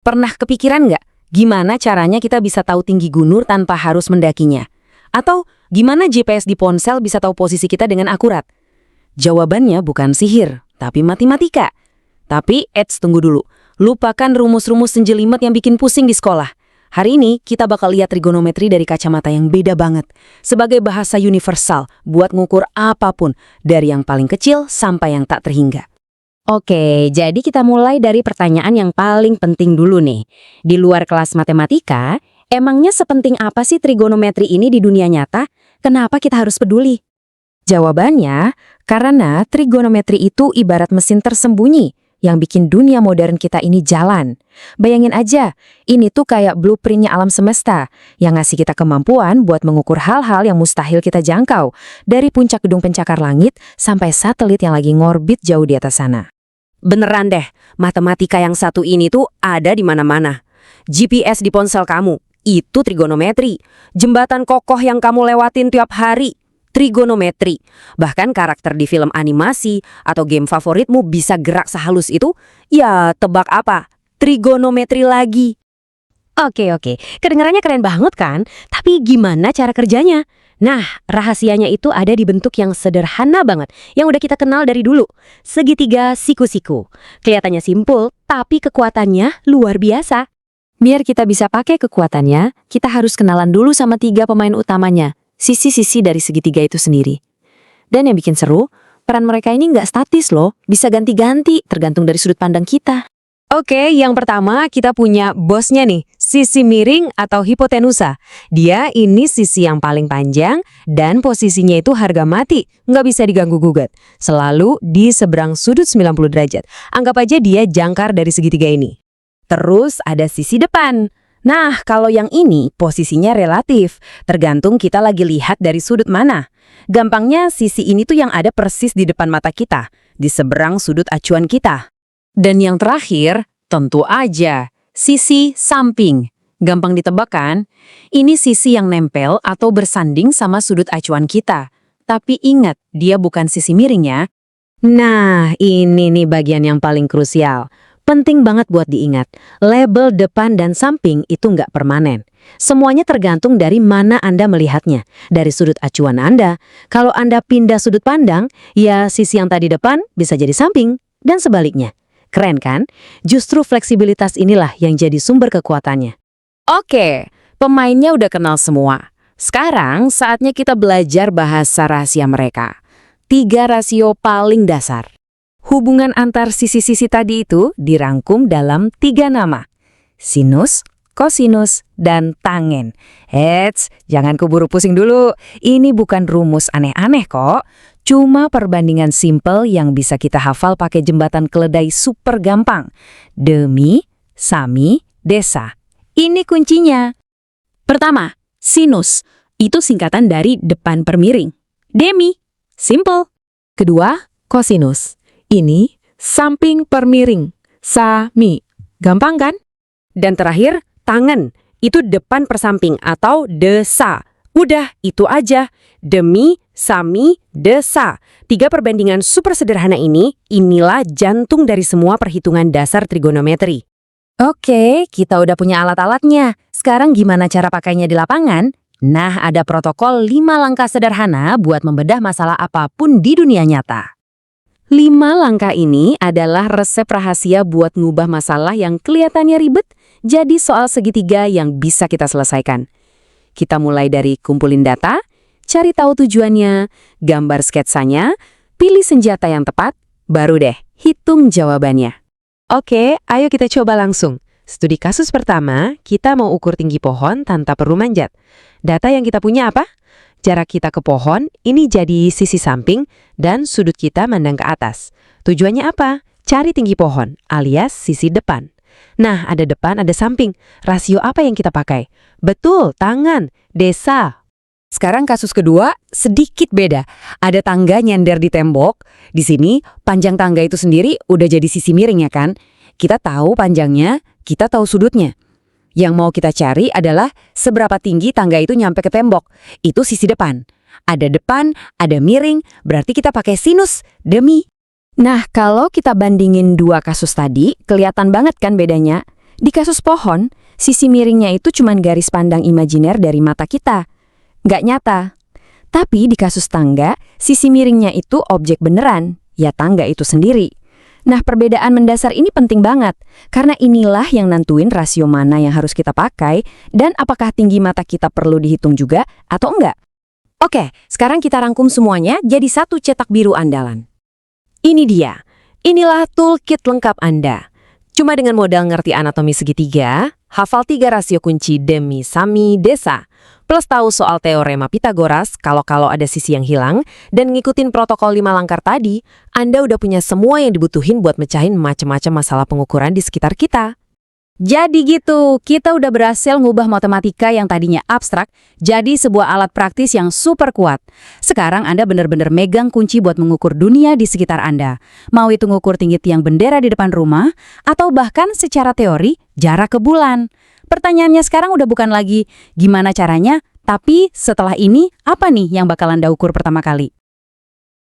Pernah kepikiran nggak gimana caranya kita bisa tahu tinggi gunung tanpa harus mendakinya? Atau gimana GPS di ponsel bisa tahu posisi kita dengan akurat? Jawabannya bukan sihir, tapi matematika. Tapi, tunggu dulu. Lupakan rumus-rumus senjelimet yang bikin pusing di sekolah. Hari ini kita bakal lihat trigonometri dari kacamata yang beda banget. Sebagai bahasa universal buat ngukur apapun, dari yang paling kecil sampai yang tak terhingga. Oke, jadi kita mulai dari pertanyaan yang paling penting dulu nih. Di luar kelas matematika, emangnya sepenting apa sih trigonometri ini di dunia nyata? Kenapa kita harus peduli? Jawabannya, karena trigonometri itu ibarat mesin tersembunyi yang bikin dunia modern kita ini jalan. Bayangin aja, ini tuh kayak blueprintnya alam semesta yang ngasih kita kemampuan buat mengukur hal-hal yang mustahil kita jangkau, dari puncak gedung pencakar langit sampai satelit yang lagi ngorbit jauh di atas sana. Beneran deh, matematika yang satu ini tuh ada di mana-mana. GPS di ponsel kamu, itu trigonometri. Jembatan kokoh yang kamu lewatin tiap hari, trigonometri. Bahkan karakter di film animasi atau game favoritmu bisa gerak sehalus itu, ya tebak apa? Trigonometri lagi. Oke, kedengarannya keren banget kan? Tapi gimana cara kerjanya? Nah, rahasianya itu ada di bentuk yang sederhana banget, yang udah kita kenal dari dulu. Segitiga siku-siku. Kelihatannya simpel, tapi kekuatannya luar biasa. Biar kita bisa pakai kekuatannya, kita harus kenalan dulu sama 3 pemain utamanya, sisi-sisi dari segitiga itu sendiri. Dan yang bikin seru, peran mereka ini nggak statis loh, bisa ganti-ganti, tergantung dari sudut pandang kita. Oke, yang pertama kita punya bosnya nih, sisi miring atau hipotenusa. Dia ini sisi yang paling panjang dan posisinya itu harga mati, nggak bisa diganggu-gugat. Selalu di seberang sudut 90 derajat. Anggap aja dia jangkar dari segitiga ini. Terus ada sisi depan. Nah, kalau yang ini posisinya relatif, tergantung kita lagi lihat dari sudut mana. Gampangnya sisi ini tuh yang ada persis di depan mata kita, di seberang sudut acuan kita. Dan yang terakhir, tentu aja, sisi samping. Gampang ditebak kan? Ini sisi yang nempel atau bersanding sama sudut acuan kita. Tapi ingat, dia bukan sisi miring ya. Nah, ini nih bagian yang paling krusial. Penting banget buat diingat. Label depan dan samping itu nggak permanen. Semuanya tergantung dari mana Anda melihatnya. Dari sudut acuan Anda. Kalau Anda pindah sudut pandang, ya sisi yang tadi depan bisa jadi samping. Dan sebaliknya. Keren kan? Justru fleksibilitas inilah yang jadi sumber kekuatannya. Oke, pemainnya udah kenal semua. Sekarang saatnya kita belajar bahasa rahasia mereka. 3 rasio paling dasar. Hubungan antar sisi-sisi tadi itu dirangkum dalam 3 nama. Sinus, kosinus, dan tangen. Jangan keburu pusing dulu. Ini bukan rumus aneh-aneh kok. Cuma perbandingan simpel yang bisa kita hafal pakai jembatan keledai super gampang. Demi, sami, desa. Ini kuncinya. Pertama, sinus. Itu singkatan dari depan per miring. Demi, simple. Kedua, kosinus. Ini samping per miring. Sami. Gampang kan? Dan terakhir, tangen. Itu depan per samping atau desa. Udah, itu aja. Demi, sami, desa. 3 perbandingan super sederhana ini, inilah jantung dari semua perhitungan dasar trigonometri. Oke, kita udah punya alat-alatnya. Sekarang gimana cara pakainya di lapangan? Nah, ada protokol 5 langkah sederhana buat membedah masalah apapun di dunia nyata. 5 langkah ini adalah resep rahasia buat ngubah masalah yang kelihatannya ribet jadi soal segitiga yang bisa kita selesaikan. Kita mulai dari kumpulin data, cari tahu tujuannya, gambar sketsanya, pilih senjata yang tepat, baru deh hitung jawabannya. Oke, ayo kita coba langsung. Studi kasus pertama, kita mau ukur tinggi pohon tanpa perlu manjat. Data yang kita punya apa? Jarak kita ke pohon, ini jadi sisi samping, dan sudut kita mandang ke atas. Tujuannya apa? Cari tinggi pohon, alias sisi depan. Nah, ada depan, ada samping. Rasio apa yang kita pakai? Betul, tangan, desa. Sekarang kasus kedua, sedikit beda. Ada tangga nyender di tembok. Di sini, panjang tangga itu sendiri udah jadi sisi miring ya kan? Kita tahu panjangnya, kita tahu sudutnya. Yang mau kita cari adalah seberapa tinggi tangga itu nyampe ke tembok. Itu sisi depan. Ada depan, ada miring, berarti kita pakai sinus, demi. Nah, kalau kita bandingin 2 kasus tadi, kelihatan banget kan bedanya? Di kasus pohon, sisi miringnya itu cuma garis pandang imajiner dari mata kita. Nggak nyata. Tapi di kasus tangga, sisi miringnya itu objek beneran, ya tangga itu sendiri. Nah, perbedaan mendasar ini penting banget, karena inilah yang nentuin rasio mana yang harus kita pakai, dan apakah tinggi mata kita perlu dihitung juga atau enggak. Oke, sekarang kita rangkum semuanya jadi satu cetak biru andalan. Ini dia. Inilah toolkit lengkap Anda. Cuma dengan modal ngerti anatomi segitiga, hafal 3 rasio kunci demi sami desa, plus tahu soal teorema Pitagoras kalau ada sisi yang hilang, dan ngikutin protokol 5 langkah tadi, Anda udah punya semua yang dibutuhin buat mecahin macam-macam masalah pengukuran di sekitar kita. Jadi gitu, kita udah berhasil ngubah matematika yang tadinya abstrak jadi sebuah alat praktis yang super kuat. Sekarang Anda benar-benar megang kunci buat mengukur dunia di sekitar Anda. Mau itu ngukur tinggi tiang bendera di depan rumah, atau bahkan secara teori jarak ke bulan. Pertanyaannya sekarang udah bukan lagi gimana caranya, tapi setelah ini apa nih yang bakal Anda ukur pertama kali?